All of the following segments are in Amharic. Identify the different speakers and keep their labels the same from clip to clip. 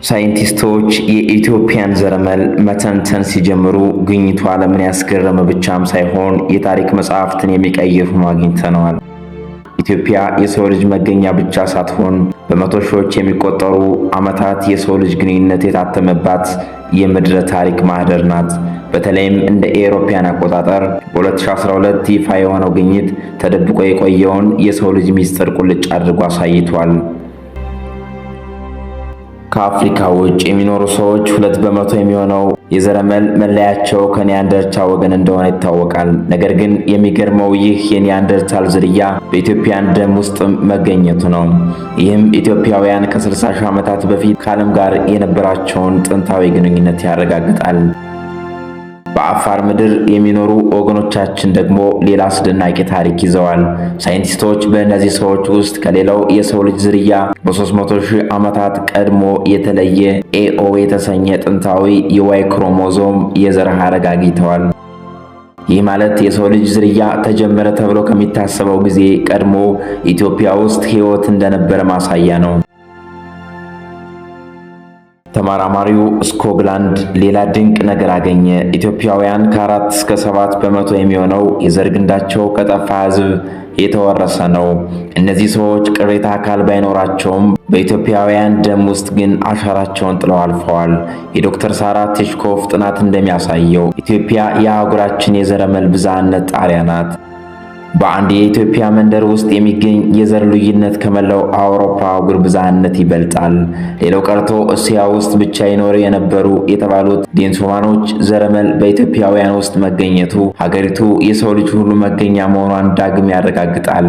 Speaker 1: ሳይንቲስቶች የኢትዮጵያን ዘረመል መተንተን ሲጀምሩ ግኝቱ ዓለምን ያስገረመ ብቻም ሳይሆን የታሪክ መጽሐፍትን የሚቀይር ሆኖ አግኝተነዋል። ኢትዮጵያ የሰው ልጅ መገኛ ብቻ ሳትሆን በመቶ ሺዎች የሚቆጠሩ ዓመታት የሰው ልጅ ግንኙነት የታተመባት የምድረ ታሪክ ማህደር ናት። በተለይም እንደ አውሮፓውያን አቆጣጠር በ2012 ይፋ የሆነው ግኝት ተደብቆ የቆየውን የሰው ልጅ ሚስጥር ቁልጭ አድርጎ አሳይቷል። ከአፍሪካ ውጭ የሚኖሩ ሰዎች 2% የሚሆነው የዘረመል መለያቸው ከኒያንደርታል ወገን እንደሆነ ይታወቃል። ነገር ግን የሚገርመው ይህ የኒያንደርታል ዝርያ በኢትዮጵያን ደም ውስጥ መገኘቱ ነው። ይህም ኢትዮጵያውያን ከ60 ሺህ ዓመታት በፊት ከዓለም ጋር የነበራቸውን ጥንታዊ ግንኙነት ያረጋግጣል። በአፋር ምድር የሚኖሩ ወገኖቻችን ደግሞ ሌላ አስደናቂ ታሪክ ይዘዋል። ሳይንቲስቶች በእነዚህ ሰዎች ውስጥ ከሌላው የሰው ልጅ ዝርያ በ300 ሺህ ዓመታት ቀድሞ የተለየ ኤኦ የተሰኘ ጥንታዊ የዋይ ክሮሞዞም የዘር ሐረግ አግኝተዋል። ይህ ማለት የሰው ልጅ ዝርያ ተጀመረ ተብሎ ከሚታሰበው ጊዜ ቀድሞ ኢትዮጵያ ውስጥ ሕይወት እንደነበረ ማሳያ ነው። ተመራማሪው ስኮትላንድ ሌላ ድንቅ ነገር አገኘ። ኢትዮጵያውያን ከ4 እስከ 7% የሚሆነው የዘር ግንዳቸው ከጠፋ ሕዝብ የተወረሰ ነው። እነዚህ ሰዎች ቅሪተ አካል ባይኖራቸውም በኢትዮጵያውያን ደም ውስጥ ግን አሻራቸውን ጥለው አልፈዋል። የዶክተር ሳራ ቲሽኮፍ ጥናት እንደሚያሳየው ኢትዮጵያ የአህጉራችን የዘረመል ብዝሃነት ጣሪያ ናት። በአንድ የኢትዮጵያ መንደር ውስጥ የሚገኝ የዘር ልዩነት ከመላው አውሮፓ አህጉር ብዝሃነት ይበልጣል። ሌላው ቀርቶ እስያ ውስጥ ብቻ ይኖሩ የነበሩ የተባሉት ዴኒሶዋኖች ዘረመል በኢትዮጵያውያን ውስጥ መገኘቱ ሀገሪቱ የሰው ልጅ ሁሉ መገኛ መሆኗን ዳግም ያረጋግጣል።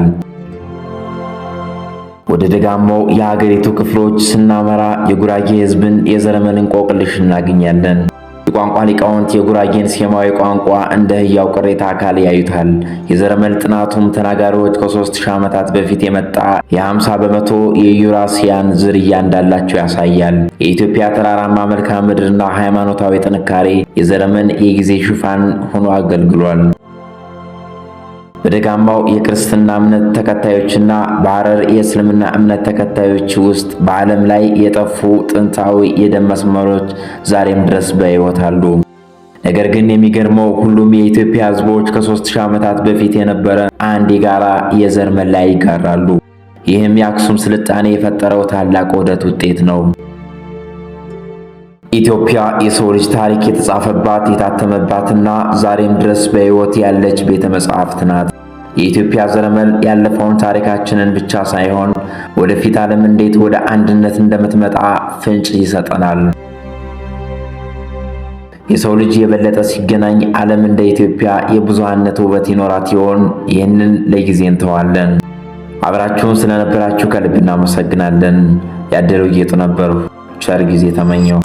Speaker 1: ወደ ደጋማው የሀገሪቱ ክፍሎች ስናመራ የጉራጌ ሕዝብን የዘረመል እንቆቅልሽ እናገኛለን። የቋንቋ ሊቃውንት የጉራጌን ሴማዊ ቋንቋ እንደ ሕያው ቅሪተ አካል ያዩታል። የዘረመል ጥናቱም ተናጋሪዎች ከ3000 ዓመታት በፊት የመጣ የ50% የዩራሲያን ዝርያ እንዳላቸው ያሳያል። የኢትዮጵያ ተራራማ መልክዓ ምድርና ሃይማኖታዊ ጥንካሬ የዘረመል የጊዜ ሽፋን ሆኖ አገልግሏል። በደጋማው የክርስትና እምነት ተከታዮችና በሐረር የእስልምና እምነት ተከታዮች ውስጥ በዓለም ላይ የጠፉ ጥንታዊ የደም መስመሮች ዛሬም ድረስ በሕይወት አሉ። ነገር ግን የሚገርመው ሁሉም የኢትዮጵያ ሕዝቦች ከ3000 ዓመታት በፊት የነበረ አንድ የጋራ የዘር መለያ ይጋራሉ። ይህም የአክሱም ስልጣኔ የፈጠረው ታላቅ ውህደት ውጤት ነው። ኢትዮጵያ የሰው ልጅ ታሪክ የተጻፈባት የታተመባትና ዛሬም ድረስ በሕይወት ያለች ቤተ መጻሕፍት ናት። የኢትዮጵያ ዘረመል ያለፈውን ታሪካችንን ብቻ ሳይሆን ወደፊት ዓለም እንዴት ወደ አንድነት እንደምትመጣ ፍንጭ ይሰጠናል። የሰው ልጅ የበለጠ ሲገናኝ ዓለም እንደ ኢትዮጵያ የብዙሃነት ውበት ይኖራት ይሆን? ይህንን ለጊዜ እንተዋለን። አብራችሁን ስለነበራችሁ ከልብ እናመሰግናለን። ያደረው ጌጡ ነበሩ። ቸር ጊዜ ተመኘው።